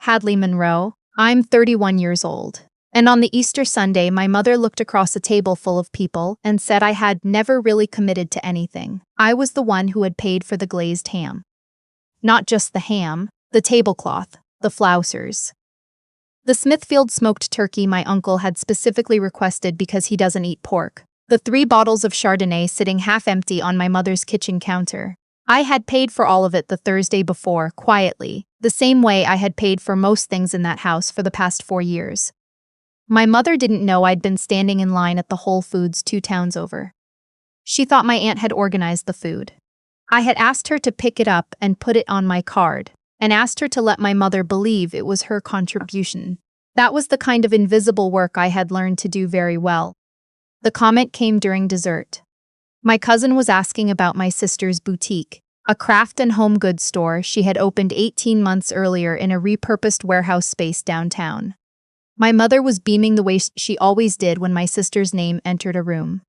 Hadley Monroe. I'm 31 years old. And on the Easter Sunday, my mother looked across a table full of people and said I had never really committed to anything. I was the one who had paid for the glazed ham. Not just the ham, the tablecloth, the flousers. The Smithfield smoked turkey my uncle had specifically requested because he doesn't eat pork. The 3 bottles of Chardonnay sitting half empty on my mother's kitchen counter. I had paid for all of it the Thursday before, quietly, the same way I had paid for most things in that house for the past 4 years. My mother didn't know I'd been standing in line at the Whole Foods 2 towns over. She thought my aunt had organized the food. I had asked her to pick it up and put it on my card, and asked her to let my mother believe it was her contribution. That was the kind of invisible work I had learned to do very well. The comment came during dessert. My cousin was asking about my sister's boutique, a craft and home goods store she had opened 18 months earlier in a repurposed warehouse space downtown. My mother was beaming the way she always did when my sister's name entered a room.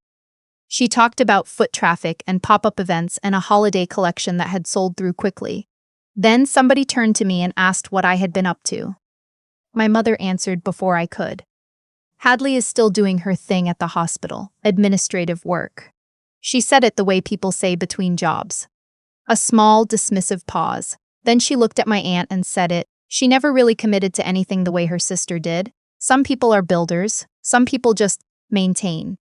She talked about foot traffic and pop-up events and a holiday collection that had sold through quickly. Then somebody turned to me and asked what I had been up to. My mother answered before I could. Hadley is still doing her thing at the hospital, administrative work. She said it the way people say between jobs. A small, dismissive pause. Then she looked at my aunt and said it. She never really committed to anything the way her sister did. Some people are builders, some people just maintain.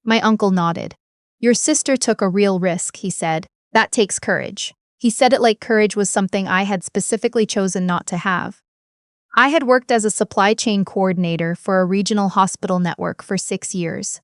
My uncle nodded. Your sister took a real risk, he said. That takes courage. He said it like courage was something I had specifically chosen not to have. I had worked as a supply chain coordinator for a regional hospital network for 6 years.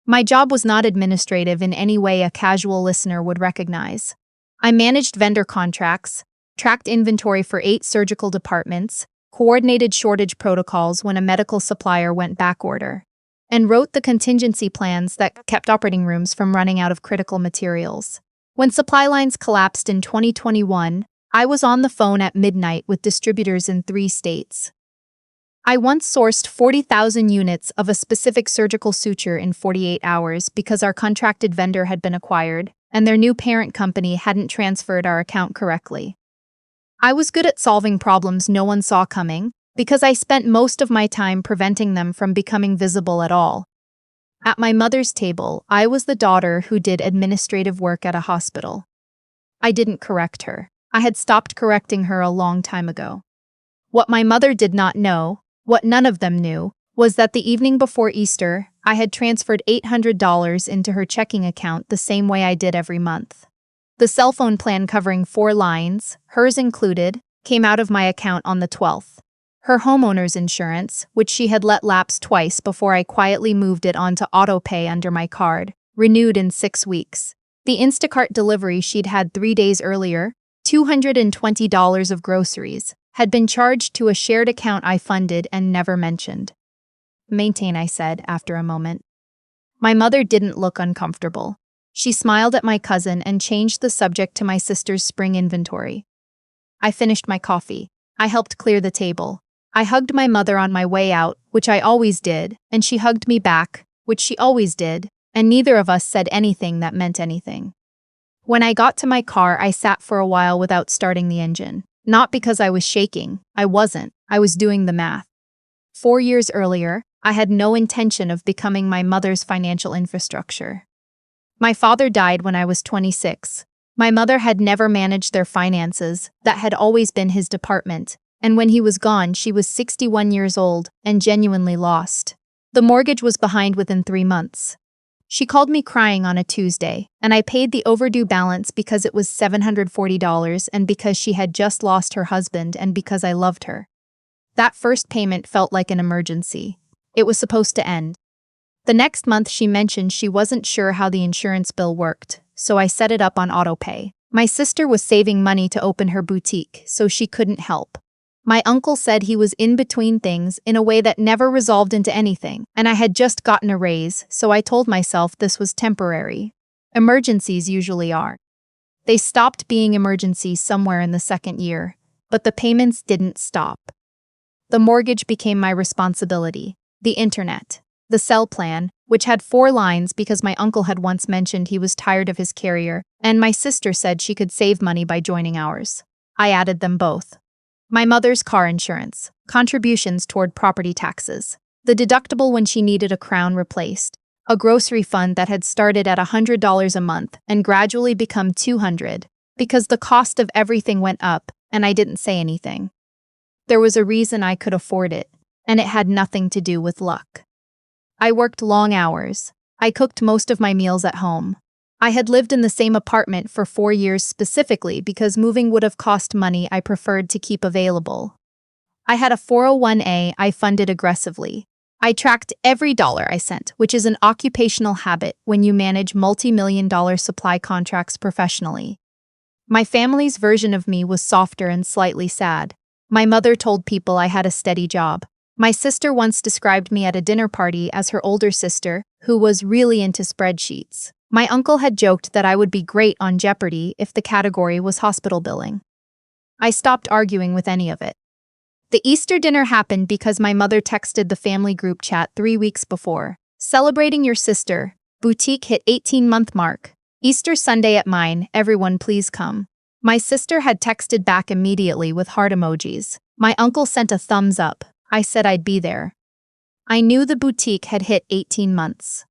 My job was not administrative in any way a casual listener would recognize. I managed vendor contracts, tracked inventory for 8 surgical departments, coordinated shortage protocols when a medical supplier went backorder, and wrote the contingency plans that kept operating rooms from running out of critical materials. When supply lines collapsed in 2021, I was on the phone at midnight with distributors in 3 states. I once sourced 40,000 units of a specific surgical suture in 48 hours because our contracted vendor had been acquired, and their new parent company hadn't transferred our account correctly. I was good at solving problems no one saw coming, because I spent most of my time preventing them from becoming visible at all. At my mother's table, I was the daughter who did administrative work at a hospital. I didn't correct her. I had stopped correcting her a long time ago. What my mother did not know, what none of them knew, was that the evening before Easter, I had transferred $800 into her checking account the same way I did every month. The cell phone plan covering 4 lines, hers included, came out of my account on the 12th. Her homeowner's insurance, which she had let lapse twice before I quietly moved it onto autopay under my card, renewed in 6 weeks. The Instacart delivery she'd had 3 days earlier, $220 of groceries, had been charged to a shared account I funded and never mentioned. Maintain, I said, after a moment. My mother didn't look uncomfortable. She smiled at my cousin and changed the subject to my sister's spring inventory. I finished my coffee. I helped clear the table. I hugged my mother on my way out, which I always did, and she hugged me back, which she always did, and neither of us said anything that meant anything. When I got to my car, I sat for a while without starting the engine. Not because I was shaking. I wasn't. I was doing the math. 4 years earlier, I had no intention of becoming my mother's financial infrastructure. My father died when I was 26. My mother had never managed their finances. That had always been his department. And when he was gone, she was 61 years old and genuinely lost. The mortgage was behind within 3 months. She called me crying on a Tuesday, and I paid the overdue balance because it was $740 and because she had just lost her husband and because I loved her. That first payment felt like an emergency. It was supposed to end. The next month she mentioned she wasn't sure how the insurance bill worked, so I set it up on autopay. My sister was saving money to open her boutique, so she couldn't help. My uncle said he was in between things in a way that never resolved into anything, and I had just gotten a raise, so I told myself this was temporary. Emergencies usually are. They stopped being emergencies somewhere in the 2nd year, but the payments didn't stop. The mortgage became my responsibility, the internet, the cell plan, which had 4 lines because my uncle had once mentioned he was tired of his carrier, and my sister said she could save money by joining ours. I added them both. My mother's car insurance, contributions toward property taxes, the deductible when she needed a crown replaced, a grocery fund that had started at $100 a month and gradually become $200 because the cost of everything went up and I didn't say anything. There was a reason I could afford it, and it had nothing to do with luck. I worked long hours. I cooked most of my meals at home. I had lived in the same apartment for 4 years specifically because moving would have cost money I preferred to keep available. I had a 401(a) I funded aggressively. I tracked every dollar I sent, which is an occupational habit when you manage multi-million-dollar supply contracts professionally. My family's version of me was softer and slightly sad. My mother told people I had a steady job. My sister once described me at a dinner party as her older sister, who was really into spreadsheets. My uncle had joked that I would be great on Jeopardy if the category was hospital billing. I stopped arguing with any of it. The Easter dinner happened because my mother texted the family group chat 3 weeks before. Celebrating your sister. Boutique hit 18-month mark. Easter Sunday at mine, everyone please come. My sister had texted back immediately with heart emojis. My uncle sent a thumbs up. I said I'd be there. I knew the boutique had hit 18 months.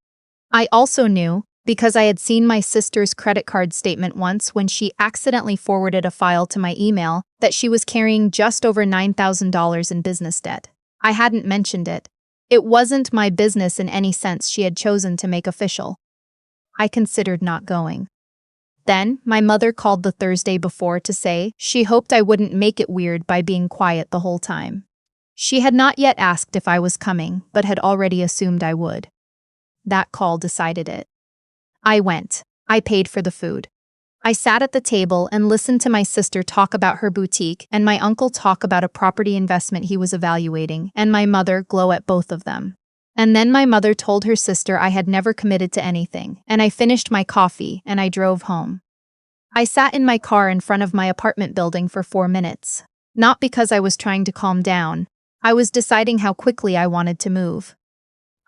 I also knew, because I had seen my sister's credit card statement once when she accidentally forwarded a file to my email, that she was carrying just over $9,000 in business debt. I hadn't mentioned it. It wasn't my business in any sense she had chosen to make official. I considered not going. Then, my mother called the Thursday before to say she hoped I wouldn't make it weird by being quiet the whole time. She had not yet asked if I was coming, but had already assumed I would. That call decided it. I went. I paid for the food. I sat at the table and listened to my sister talk about her boutique and my uncle talk about a property investment he was evaluating, and my mother glow at both of them. And then my mother told her sister I had never committed to anything, and I finished my coffee and I drove home. I sat in my car in front of my apartment building for 4 minutes. Not because I was trying to calm down. I was deciding how quickly I wanted to move.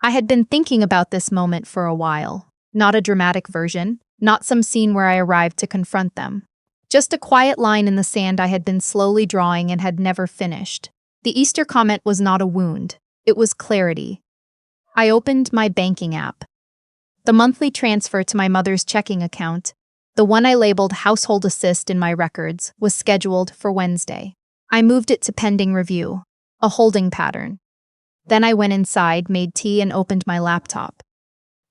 I had been thinking about this moment for a while. Not a dramatic version, not some scene where I arrived to confront them. Just a quiet line in the sand I had been slowly drawing and had never finished. The Easter comment was not a wound. It was clarity. I opened my banking app. The monthly transfer to my mother's checking account, the one I labeled Household Assist in my records, was scheduled for Wednesday. I moved it to pending review, a holding pattern. Then I went inside, made tea, and opened my laptop.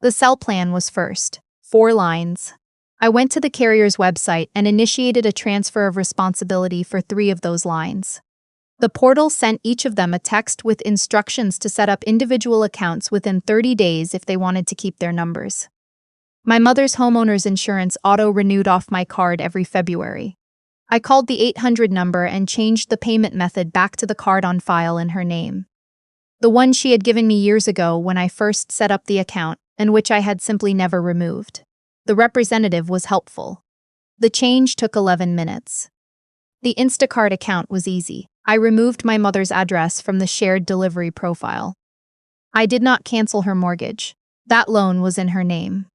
The sell plan was first. 4 lines. I went to the carrier's website and initiated a transfer of responsibility for 3 of those lines. The portal sent each of them a text with instructions to set up individual accounts within 30 days if they wanted to keep their numbers. My mother's homeowner's insurance auto-renewed off my card every February. I called the 800 number and changed the payment method back to the card on file in her name. The one she had given me years ago when I first set up the account, and which I had simply never removed. The representative was helpful. The change took 11 minutes. The Instacart account was easy. I removed my mother's address from the shared delivery profile. I did not cancel her mortgage. That loan was in her name.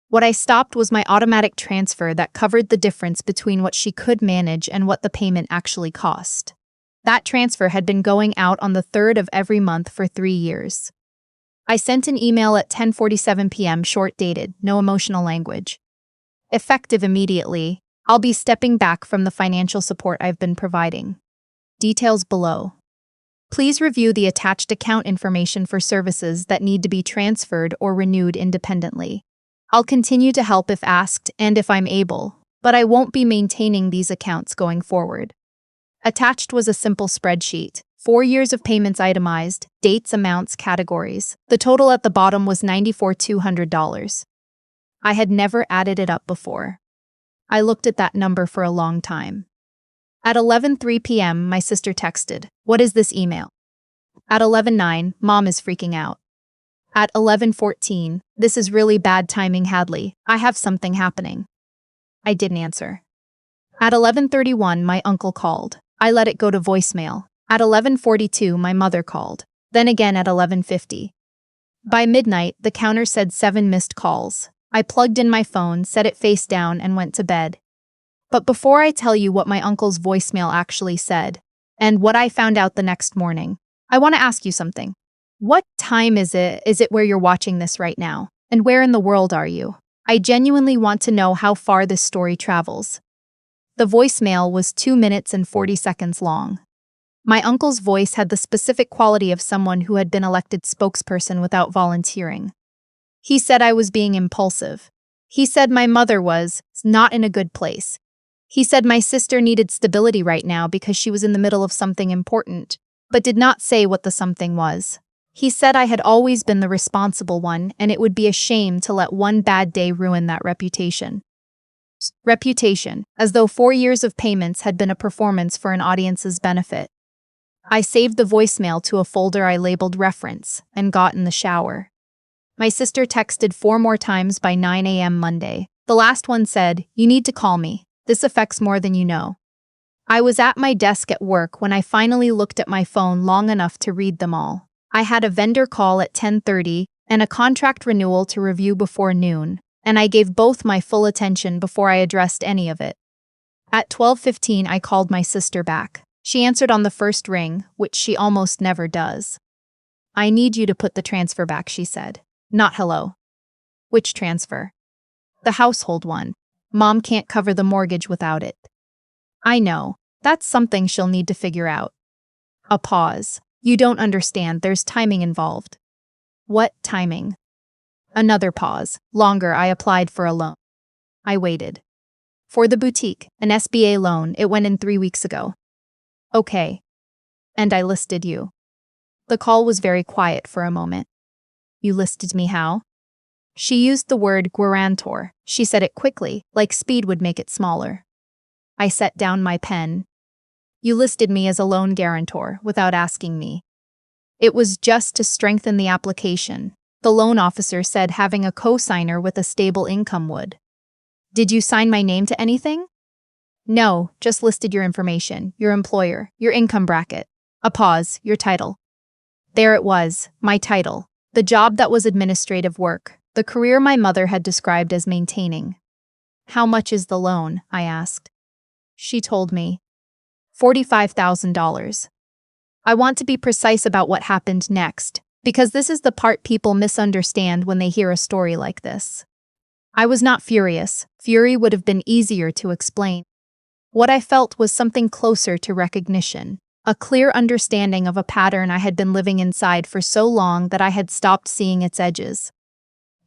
What I stopped was my automatic transfer that covered the difference between what she could manage and what the payment actually cost. That transfer had been going out on the 3rd of every month for 3 years. I sent an email at 10:47 p.m. short-dated, no emotional language. Effective immediately, I'll be stepping back from the financial support I've been providing. Details below. Please review the attached account information for services that need to be transferred or renewed independently. I'll continue to help if asked and if I'm able, but I won't be maintaining these accounts going forward. Attached was a simple spreadsheet. 4 years of payments itemized, dates, amounts, categories. The total at the bottom was $94,200. I had never added it up before. I looked at that number for a long time. At 11:03 p.m., my sister texted, "What is this email?" At 11:09, Mom is freaking out. At 11:14, "This is really bad timing, Hadley. I have something happening." I didn't answer. At 11:31, my uncle called. I let it go to voicemail. At 11:42, my mother called. Then again at 11:50. By midnight, the counter said 7 missed calls. I plugged in my phone, set it face down, and went to bed. But before I tell you what my uncle's voicemail actually said, and what I found out the next morning. I want to ask you something. What time is it? Is it where you're watching this right now? And where in the world are you? I genuinely want to know how far this story travels. The voicemail was 2 minutes and 40 seconds long. My uncle's voice had the specific quality of someone who had been elected spokesperson without volunteering. He said I was being impulsive. He said my mother was not in a good place. He said my sister needed stability right now because she was in the middle of something important, but did not say what the something was. He said I had always been the responsible one and it would be a shame to let one bad day ruin that reputation. Reputation, as though 4 years of payments had been a performance for an audience's benefit. I saved the voicemail to a folder I labeled reference and got in the shower. My sister texted 4 more times by 9 a.m. Monday. The last one said, "You need to call me. This affects more than you know." I was at my desk at work when I finally looked at my phone long enough to read them all. I had a vendor call at 10:30 and a contract renewal to review before noon, and I gave both my full attention before I addressed any of it. At 12:15, I called my sister back. She answered on the first ring, which she almost never does. "I need you to put the transfer back," she said. "Not hello." "Which transfer?" "The household one. Mom can't cover the mortgage without it." "I know. That's something she'll need to figure out." A pause. "You don't understand, there's timing involved." "What timing?" Another pause. Longer. "I applied for a loan." I waited. "For the boutique, an SBA loan, it went in 3 weeks ago." "Okay. And I listed you." The call was very quiet for a moment. "You listed me how?" She used the word guarantor. She said it quickly, like speed would make it smaller. I set down my pen. "You listed me as a loan guarantor without asking me." "It was just to strengthen the application. The loan officer said having a co-signer with a stable income would." "Did you sign my name to anything?" "No, just listed your information, your employer, your income bracket." A pause. "Your title." There it was, my title. The job that was administrative work, the career my mother had described as maintaining. "How much is the loan?" I asked. She told me. $45,000. I want to be precise about what happened next, because this is the part people misunderstand when they hear a story like this. I was not furious. Fury would have been easier to explain. What I felt was something closer to recognition, a clear understanding of a pattern I had been living inside for so long that I had stopped seeing its edges.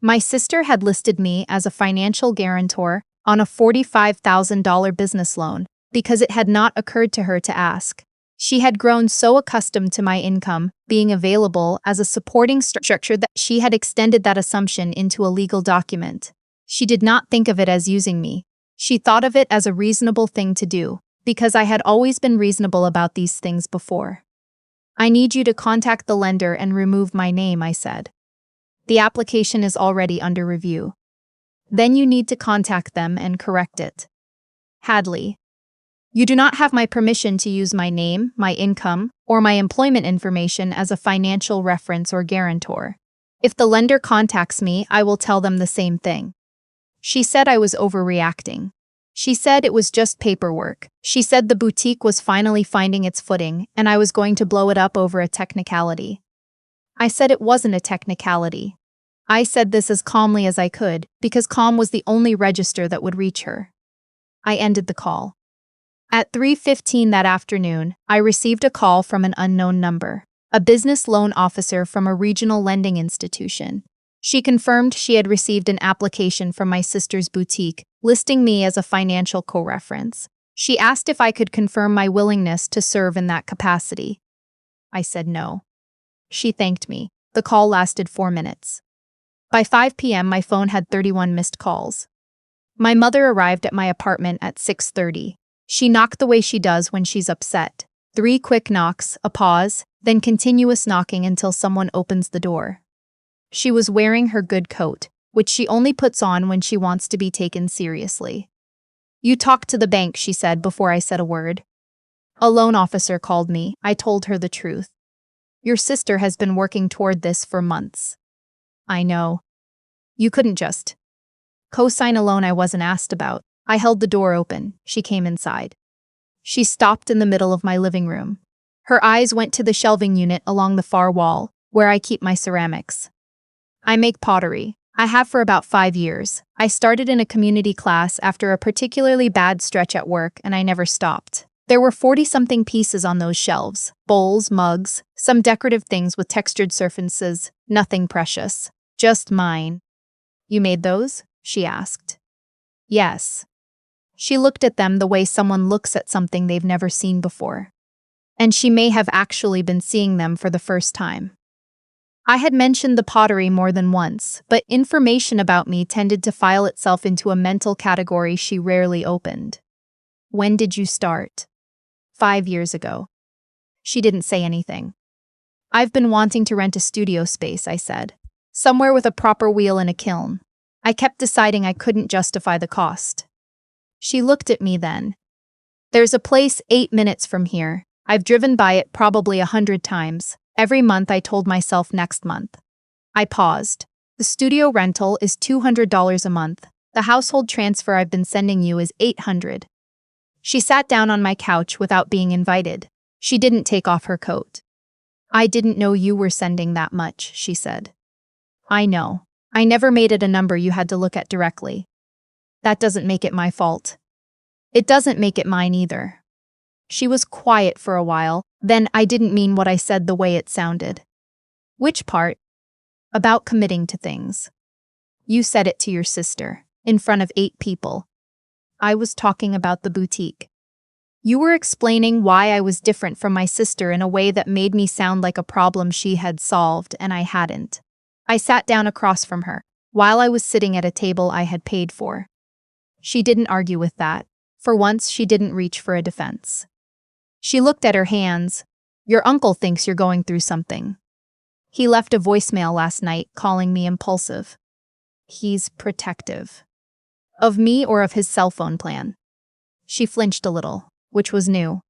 My sister had listed me as a financial guarantor on a $45,000 business loan because it had not occurred to her to ask. She had grown so accustomed to my income being available as a supporting structure that she had extended that assumption into a legal document. She did not think of it as using me. She thought of it as a reasonable thing to do, because I had always been reasonable about these things before. "I need you to contact the lender and remove my name," I said. "The application is already under review." "Then you need to contact them and correct it." "Hadley, you do not have my permission to use my name, my income, or my employment information as a financial reference or guarantor. If the lender contacts me, I will tell them the same thing." She said I was overreacting. She said it was just paperwork. She said the boutique was finally finding its footing and I was going to blow it up over a technicality. I said it wasn't a technicality. I said this as calmly as I could, because calm was the only register that would reach her. I ended the call. At 3:15 that afternoon, I received a call from an unknown number, a business loan officer from a regional lending institution. She confirmed she had received an application from my sister's boutique, listing me as a financial co-reference. She asked if I could confirm my willingness to serve in that capacity. I said no. She thanked me. The call lasted 4 minutes. By 5 p.m., my phone had 31 missed calls. My mother arrived at my apartment at 6:30. She knocked the way she does when she's upset. 3 quick knocks, a pause, then continuous knocking until someone opens the door. She was wearing her good coat, which she only puts on when she wants to be taken seriously. "You talked to the bank," she said before I said a word. "A loan officer called me." I told her the truth. "Your sister has been working toward this for months." "I know. You couldn't just co-sign a loan I wasn't asked about." I held the door open. She came inside. She stopped in the middle of my living room. Her eyes went to the shelving unit along the far wall, where I keep my ceramics. I make pottery. I have for about 5 years. I started in a community class after a particularly bad stretch at work, and I never stopped. There were 40-something pieces on those shelves. Bowls, mugs, some decorative things with textured surfaces, nothing precious. Just mine. You made those? She asked. Yes. She looked at them the way someone looks at something they've never seen before. And she may have actually been seeing them for the first time. I had mentioned the pottery more than once, but information about me tended to file itself into a mental category she rarely opened. When did you start? 5 years ago. She didn't say anything. I've been wanting to rent a studio space, I said. Somewhere with a proper wheel and a kiln. I kept deciding I couldn't justify the cost. She looked at me then. There's a place 8 minutes from here. I've driven by it probably 100 times. Every month I told myself next month. I paused. The studio rental is $200 a month. The household transfer I've been sending you is $800. She sat down on my couch without being invited. She didn't take off her coat. I didn't know you were sending that much, she said. I know. I never made it a number you had to look at directly. That doesn't make it my fault. It doesn't make it mine either. She was quiet for a while, then I didn't mean what I said the way it sounded. Which part? About committing to things. You said it to your sister, in front of 8 people. I was talking about the boutique. You were explaining why I was different from my sister in a way that made me sound like a problem she had solved, and I hadn't. I sat down across from her, while I was sitting at a table I had paid for. She didn't argue with that. For once, she didn't reach for a defense. She looked at her hands. Your uncle thinks you're going through something. He left a voicemail last night calling me impulsive. He's protective. Of me or of his cell phone plan? She flinched a little, which was new.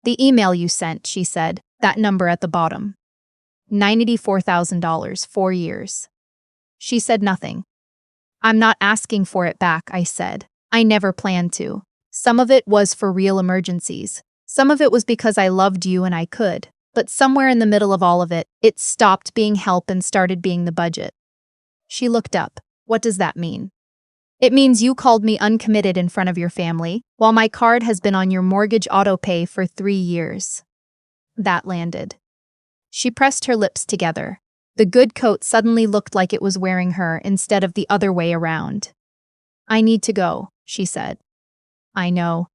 The email you sent, she said, that number at the bottom. $94,000, 4 years. She said nothing. I'm not asking for it back, I said. I never planned to. Some of it was for real emergencies. Some of it was because I loved you and I could. But somewhere in the middle of all of it, it stopped being help and started being the budget. She looked up. What does that mean? It means you called me uncommitted in front of your family, while my card has been on your mortgage auto pay for 3 years. That landed. She pressed her lips together. The good coat suddenly looked like it was wearing her instead of the other way around. I need to go, she said. I know.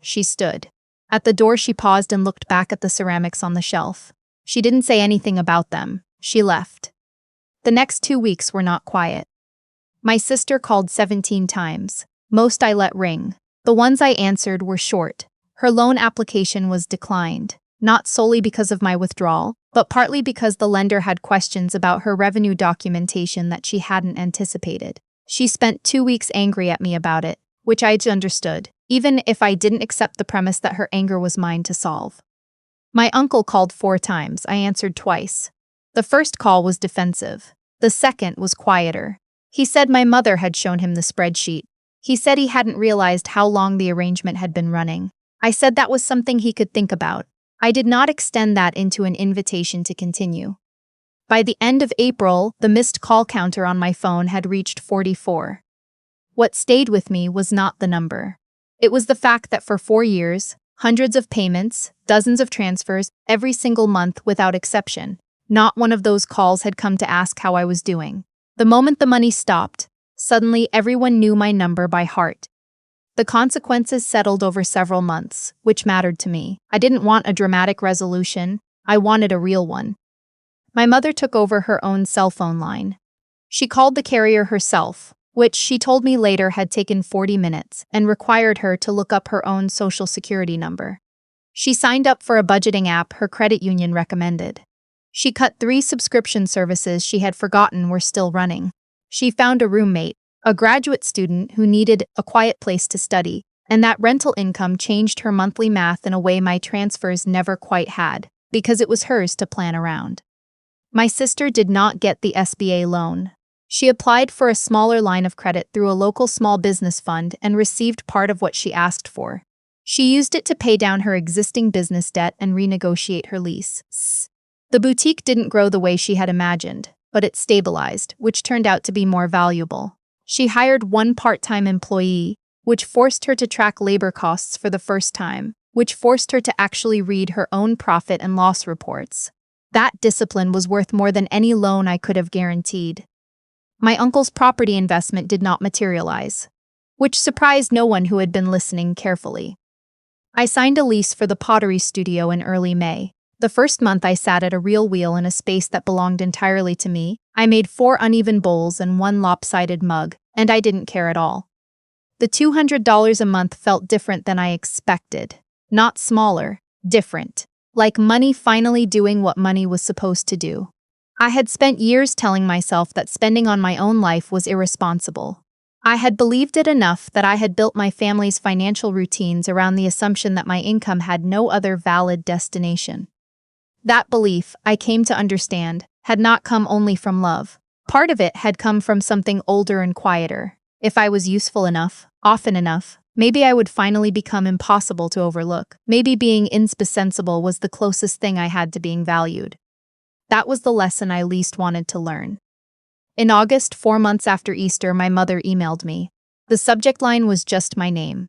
She stood. At the door she paused and looked back at the ceramics on the shelf. She didn't say anything about them. She left. The next 2 weeks were not quiet. My sister called 17 times. Most I let ring. The ones I answered were short. Her loan application was declined, not solely because of my withdrawal, but partly because the lender had questions about her revenue documentation that she hadn't anticipated. She spent 2 weeks angry at me about it, which I understood, even if I didn't accept the premise that her anger was mine to solve. My uncle called 4 times. I answered twice. The first call was defensive. The second was quieter. He said my mother had shown him the spreadsheet. He said he hadn't realized how long the arrangement had been running. I said that was something he could think about. I did not extend that into an invitation to continue. By the end of April, the missed call counter on my phone had reached 44. What stayed with me was not the number. It was the fact that for 4 years, hundreds of payments, dozens of transfers, every single month without exception, not one of those calls had come to ask how I was doing. The moment the money stopped, suddenly everyone knew my number by heart. The consequences settled over several months, which mattered to me. I didn't want a dramatic resolution. I wanted a real one. My mother took over her own cell phone line. She called the carrier herself, which she told me later had taken 40 minutes and required her to look up her own social security number. She signed up for a budgeting app her credit union recommended. She cut 3 subscription services she had forgotten were still running. She found a roommate, a graduate student who needed a quiet place to study, and that rental income changed her monthly math in a way my transfers never quite had, because it was hers to plan around. My sister did not get the SBA loan. She applied for a smaller line of credit through a local small business fund and received part of what she asked for. She used it to pay down her existing business debt and renegotiate her lease. The boutique didn't grow the way she had imagined, but it stabilized, which turned out to be more valuable. She hired one part-time employee, which forced her to track labor costs for the first time, which forced her to actually read her own profit and loss reports. That discipline was worth more than any loan I could have guaranteed. My uncle's property investment did not materialize, which surprised no one who had been listening carefully. I signed a lease for the pottery studio in early May. The first month I sat at a real wheel in a space that belonged entirely to me. I made 4 uneven bowls and 1 lopsided mug, and I didn't care at all. The $200 a month felt different than I expected. Not smaller, different. Like money finally doing what money was supposed to do. I had spent years telling myself that spending on my own life was irresponsible. I had believed it enough that I had built my family's financial routines around the assumption that my income had no other valid destination. That belief, I came to understand, had not come only from love. Part of it had come from something older and quieter. If I was useful enough, often enough, maybe I would finally become impossible to overlook. Maybe being indispensable was the closest thing I had to being valued. That was the lesson I least wanted to learn. In August, 4 months after Easter, my mother emailed me. The subject line was just my name.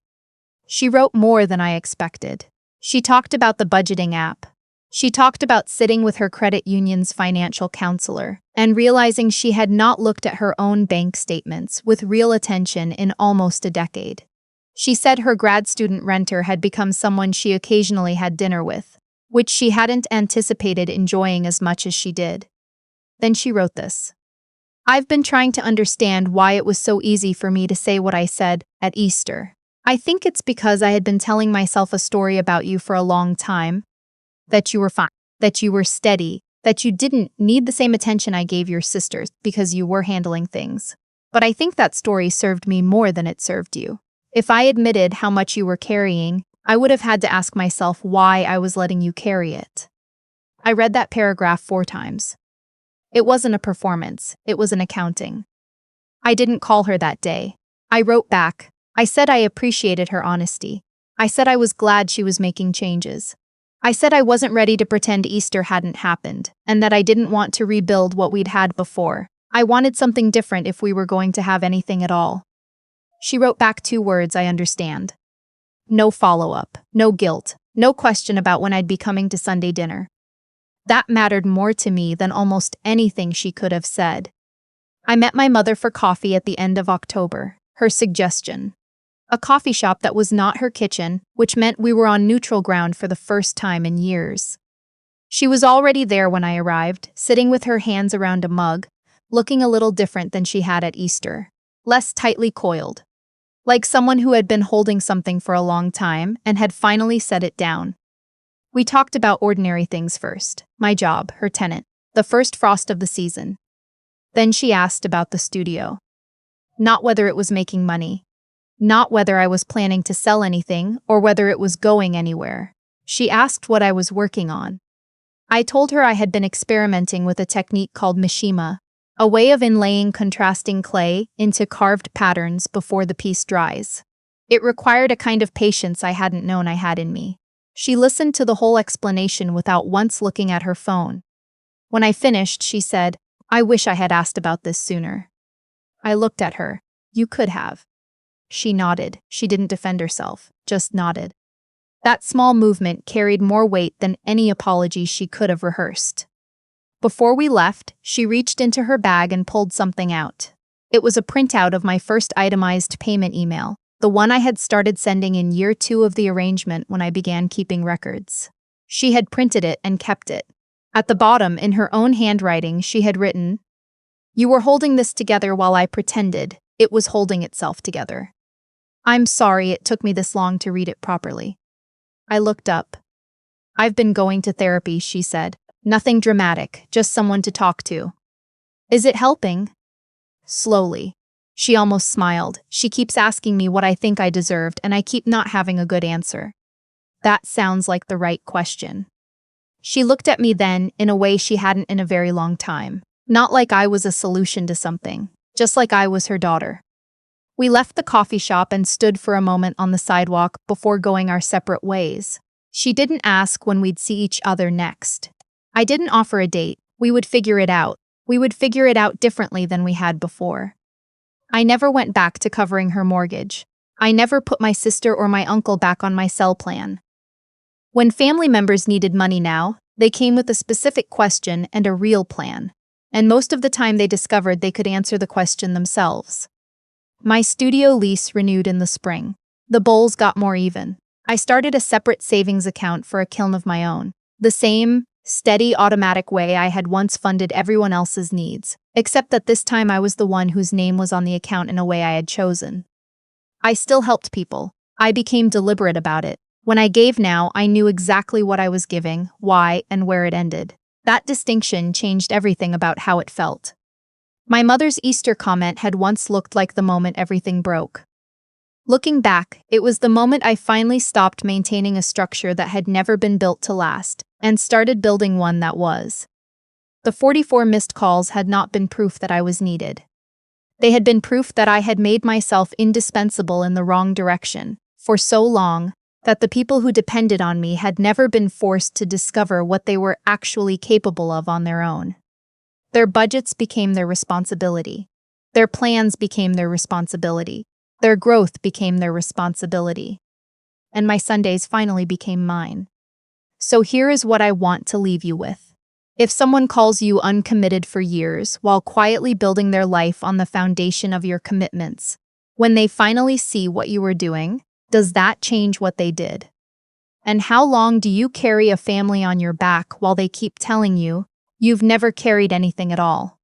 She wrote more than I expected. She talked about the budgeting app. She talked about sitting with her credit union's financial counselor and realizing she had not looked at her own bank statements with real attention in almost a decade. She said her grad student renter had become someone she occasionally had dinner with, which she hadn't anticipated enjoying as much as she did. Then she wrote this. I've been trying to understand why it was so easy for me to say what I said at Easter. I think it's because I had been telling myself a story about you for a long time. That you were fine, that you were steady, that you didn't need the same attention I gave your sisters because you were handling things. But I think that story served me more than it served you. If I admitted how much you were carrying, I would have had to ask myself why I was letting you carry it. I read that paragraph 4 times. It wasn't a performance, it was an accounting. I didn't call her that day. I wrote back. I said I appreciated her honesty. I said I was glad she was making changes. I said I wasn't ready to pretend Easter hadn't happened, and that I didn't want to rebuild what we'd had before. I wanted something different if we were going to have anything at all. She wrote back 2 words, I understand. No follow-up, no guilt, no question about when I'd be coming to Sunday dinner. That mattered more to me than almost anything she could have said. I met my mother for coffee at the end of October, her suggestion. A coffee shop that was not her kitchen, which meant we were on neutral ground for the first time in years. She was already there when I arrived, sitting with her hands around a mug, looking a little different than she had at Easter, less tightly coiled. Like someone who had been holding something for a long time and had finally set it down. We talked about ordinary things first, my job, her tenant, the first frost of the season. Then she asked about the studio. Not whether it was making money. Not whether I was planning to sell anything or whether it was going anywhere. She asked what I was working on. I told her I had been experimenting with a technique called mishima, a way of inlaying contrasting clay into carved patterns before the piece dries. It required a kind of patience I hadn't known I had in me. She listened to the whole explanation without once looking at her phone. When I finished, she said, I wish I had asked about this sooner. I looked at her. You could have. She nodded. She didn't defend herself, just nodded. That small movement carried more weight than any apology she could have rehearsed. Before we left, she reached into her bag and pulled something out. It was a printout of my first itemized payment email, the one I had started sending in year 2 of the arrangement when I began keeping records. She had printed it and kept it. At the bottom, in her own handwriting, she had written, You were holding this together while I pretended it was holding itself together. I'm sorry it took me this long to read it properly. I looked up. I've been going to therapy, she said. Nothing dramatic, just someone to talk to. Is it helping? Slowly. She almost smiled. She keeps asking me what I think I deserved, and I keep not having a good answer. That sounds like the right question. She looked at me then in a way she hadn't in a very long time. Not like I was a solution to something, just like I was her daughter. We left the coffee shop and stood for a moment on the sidewalk before going our separate ways. She didn't ask when we'd see each other next. I didn't offer a date. We would figure it out. We would figure it out differently than we had before. I never went back to covering her mortgage. I never put my sister or my uncle back on my cell plan. When family members needed money now, they came with a specific question and a real plan. And most of the time they discovered they could answer the question themselves. My studio lease renewed in the spring. The bowls got more even. I started a separate savings account for a kiln of my own. The same, steady, automatic way I had once funded everyone else's needs, except that this time I was the one whose name was on the account in a way I had chosen. I still helped people. I became deliberate about it. When I gave now, I knew exactly what I was giving, why, and where it ended. That distinction changed everything about how it felt. My mother's Easter comment had once looked like the moment everything broke. Looking back, it was the moment I finally stopped maintaining a structure that had never been built to last, and started building one that was. The 44 missed calls had not been proof that I was needed. They had been proof that I had made myself indispensable in the wrong direction, for so long, that the people who depended on me had never been forced to discover what they were actually capable of on their own. Their budgets became their responsibility. Their plans became their responsibility. Their growth became their responsibility. And my Sundays finally became mine. So here is what I want to leave you with. If someone calls you uncommitted for years while quietly building their life on the foundation of your commitments, when they finally see what you were doing, does that change what they did? And how long do you carry a family on your back while they keep telling you, you've never carried anything at all?